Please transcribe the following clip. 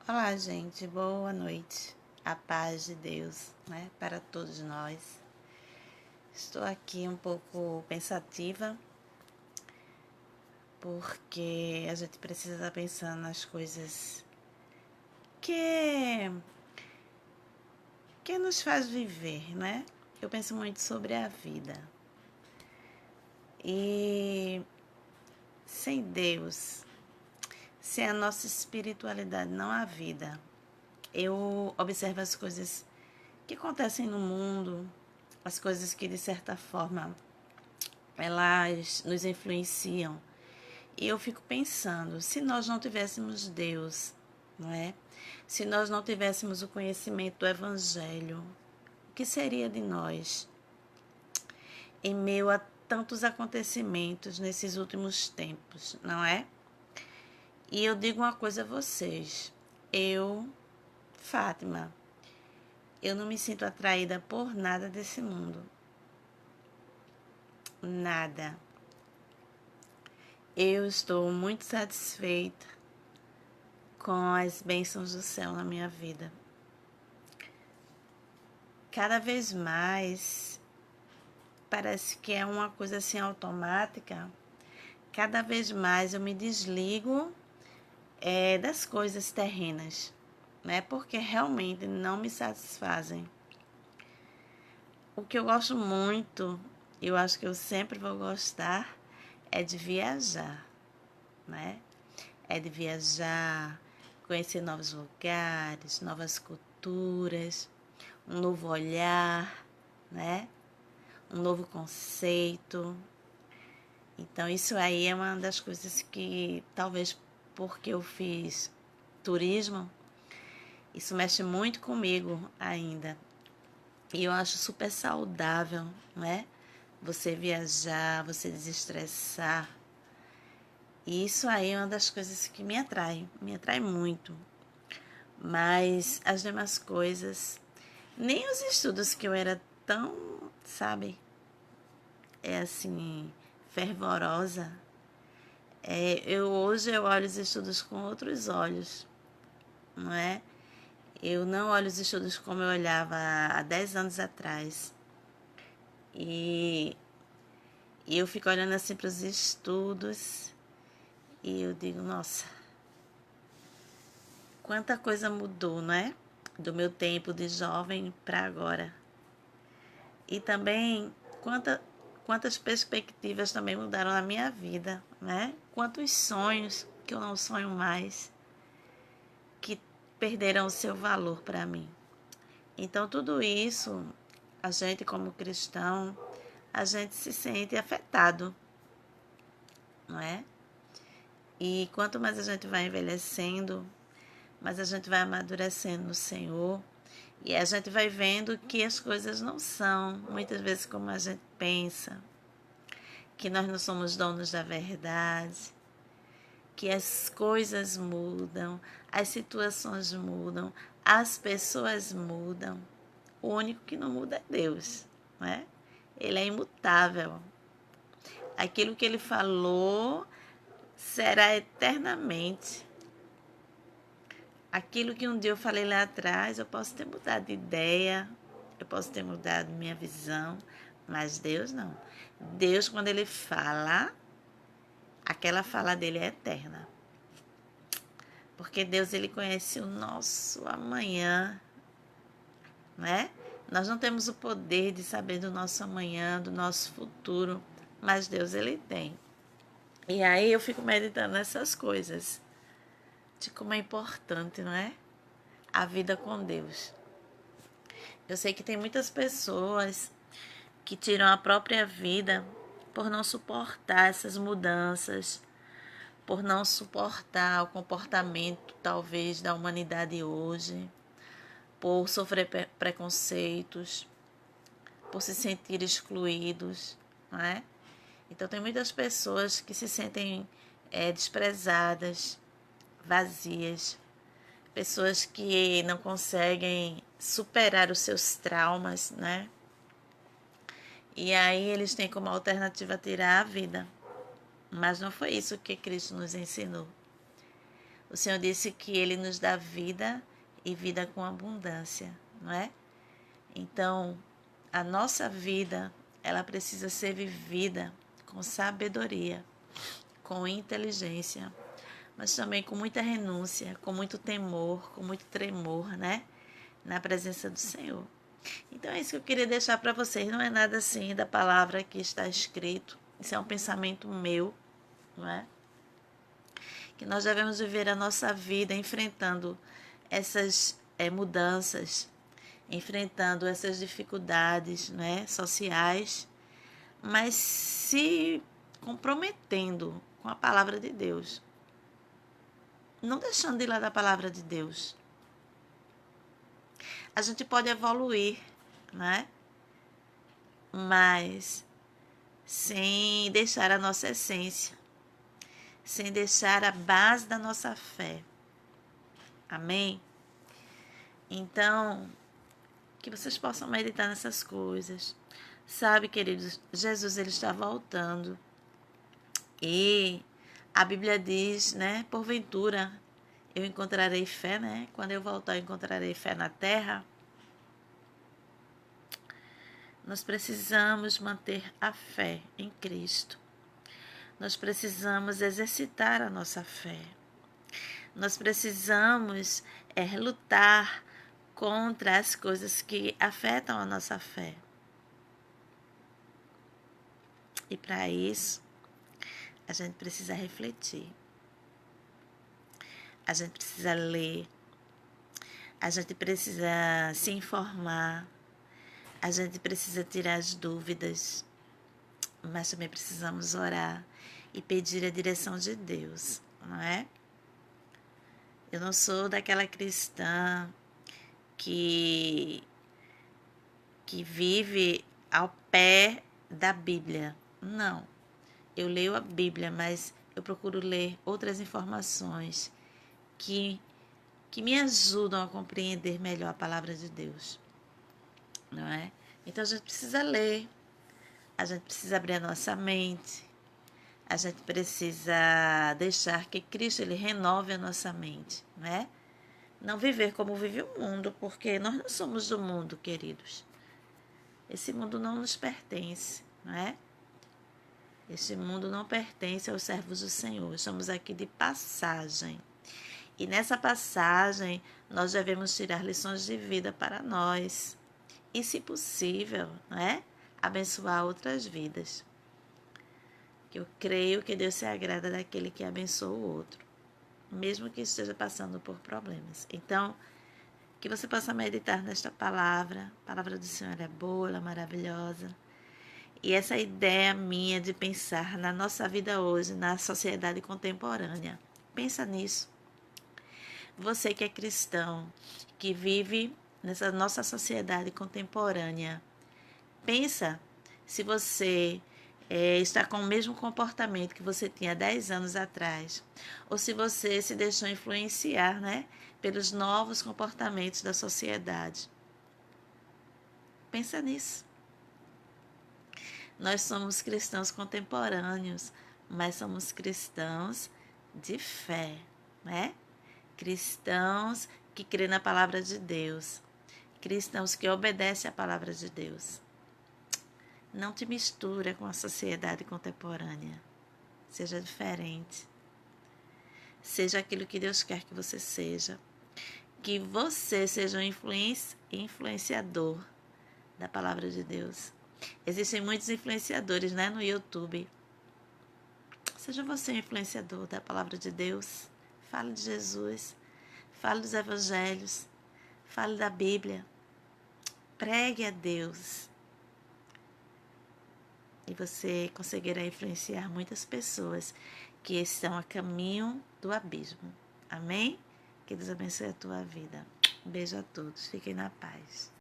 Olá, gente, boa noite. A paz de Deus, né, para todos nós. Estou aqui um pouco pensativa, porque a gente precisa estar pensando nas coisas que que nos faz viver, né? Eu penso muito sobre a vida. E sem Deus, sem a nossa espiritualidade, não há vida. Eu observo as coisas que acontecem no mundo, as coisas que de certa forma elas nos influenciam. E eu fico pensando, se nós não tivéssemos Deus, não é? Se nós não tivéssemos o conhecimento do Evangelho, o que seria de nós em meio a tantos acontecimentos nesses últimos tempos, não é? E eu digo uma coisa a vocês, Fátima, eu não me sinto atraída por nada desse mundo. Nada. Eu estou muito satisfeita com as bênçãos do céu na minha vida. Cada vez mais, parece que é uma coisa assim automática, cada vez mais eu me desligo das coisas terrenas, né? Porque realmente não me satisfazem. O que eu gosto muito, eu acho que eu sempre vou gostar, é de viajar, né? É de viajar, conhecer novos lugares, novas culturas, um novo olhar, né? Um novo conceito. Então, isso aí é uma das coisas que, talvez porque eu fiz turismo, isso mexe muito comigo ainda. E eu acho super saudável, né? Você viajar, você desestressar. E isso aí é uma das coisas que me atrai muito. Mas as demais coisas, nem os estudos que eu era tão, sabe, assim, fervorosa. Hoje eu olho os estudos com outros olhos, não é? Eu não olho os estudos como eu olhava há 10 anos atrás. E, e eu fico olhando assim para os estudos e eu digo, nossa, quanta coisa mudou, não é? Do meu tempo de jovem para agora. E também quantas perspectivas também mudaram na minha vida, né? Quantos sonhos que eu não sonho mais, que perderam o seu valor para mim. Então, tudo isso, a gente como cristão, a gente se sente afetado, não é? E quanto mais a gente vai envelhecendo, mais a gente vai amadurecendo no Senhor, e a gente vai vendo que as coisas não são muitas vezes como a gente pensa, que nós não somos donos da verdade, que as coisas mudam, as situações mudam, as pessoas mudam. O único que não muda é Deus, não é? Ele é imutável. Aquilo que ele falou será eternamente. Aquilo que um dia eu falei lá atrás, eu posso ter mudado de ideia, eu posso ter mudado minha visão, mas Deus não. Deus, quando ele fala, aquela fala dele é eterna. Porque Deus, ele conhece o nosso amanhã, né? Nós não temos o poder de saber do nosso amanhã, do nosso futuro, mas Deus, ele tem. E aí eu fico meditando nessas coisas, de como é importante, não é? A vida com Deus. Eu sei que tem muitas pessoas que tiram a própria vida por não suportar essas mudanças, por não suportar o comportamento, talvez, da humanidade hoje, por sofrer preconceitos, por se sentir excluídos, não é? Então, tem muitas pessoas que se sentem desprezadas, vazias, pessoas que não conseguem superar os seus traumas, né? E aí eles têm como alternativa tirar a vida. Mas não foi isso que Cristo nos ensinou. O Senhor disse que Ele nos dá vida e vida com abundância, não é? Então, a nossa vida, ela precisa ser vivida com sabedoria, com inteligência, mas também com muita renúncia, com muito temor, com muito tremor, né? Na presença do Senhor. Então é isso que eu queria deixar para vocês. Não é nada assim da palavra que está escrito. Isso é um pensamento meu, não é? Que nós devemos viver a nossa vida enfrentando essas mudanças, enfrentando essas dificuldades, né, sociais, mas se comprometendo com a palavra de Deus. Não deixando de lado a palavra de Deus. A gente pode evoluir, né? Mas sem deixar a nossa essência, sem deixar a base da nossa fé. Amém? Então, que vocês possam meditar nessas coisas. Sabe, queridos, Jesus ele está voltando. E a Bíblia diz, né? Porventura eu encontrarei fé, né? Quando eu voltar, eu encontrarei fé na terra. Nós precisamos manter a fé em Cristo. Nós precisamos exercitar a nossa fé. Nós precisamos lutar contra as coisas que afetam a nossa fé. E para isso, a gente precisa refletir. A gente precisa ler. A gente precisa se informar. A gente precisa tirar as dúvidas. Mas também precisamos orar e pedir a direção de Deus, não é? Eu não sou daquela cristã que vive ao pé da Bíblia. Não. Eu leio a Bíblia, mas eu procuro ler outras informações que me ajudam a compreender melhor a palavra de Deus, não é? Então a gente precisa ler, a gente precisa abrir a nossa mente, a gente precisa deixar que Cristo ele renove a nossa mente, não é? Não viver como vive o mundo, porque nós não somos do mundo, queridos. Esse mundo não nos pertence, não é? Este mundo não pertence aos servos do Senhor. Estamos aqui de passagem. E nessa passagem, nós devemos tirar lições de vida para nós. E, se possível, não é? Abençoar outras vidas. Que eu creio que Deus se agrada daquele que abençoa o outro, mesmo que esteja passando por problemas. Então, que você possa meditar nesta palavra. A palavra do Senhor é boa, ela é maravilhosa. E essa ideia minha de pensar na nossa vida hoje, na sociedade contemporânea. Pensa nisso. Você que é cristão, que vive nessa nossa sociedade contemporânea, pensa se você está com o mesmo comportamento que você tinha 10 anos atrás, ou se você se deixou influenciar, né, pelos novos comportamentos da sociedade. Pensa nisso. Nós somos cristãos contemporâneos, mas somos cristãos de fé, né? Cristãos que crê na palavra de Deus. Cristãos que obedecem à palavra de Deus. Não te mistura com a sociedade contemporânea. Seja diferente. Seja aquilo que Deus quer que você seja. Que você seja um influenciador da palavra de Deus. Existem muitos influenciadores, né, no YouTube. Seja você um influenciador da palavra de Deus. Fale de Jesus. Fale dos evangelhos. Fale da Bíblia. Pregue a Deus. E você conseguirá influenciar muitas pessoas que estão a caminho do abismo. Amém? Que Deus abençoe a tua vida. Um beijo a todos. Fiquem na paz.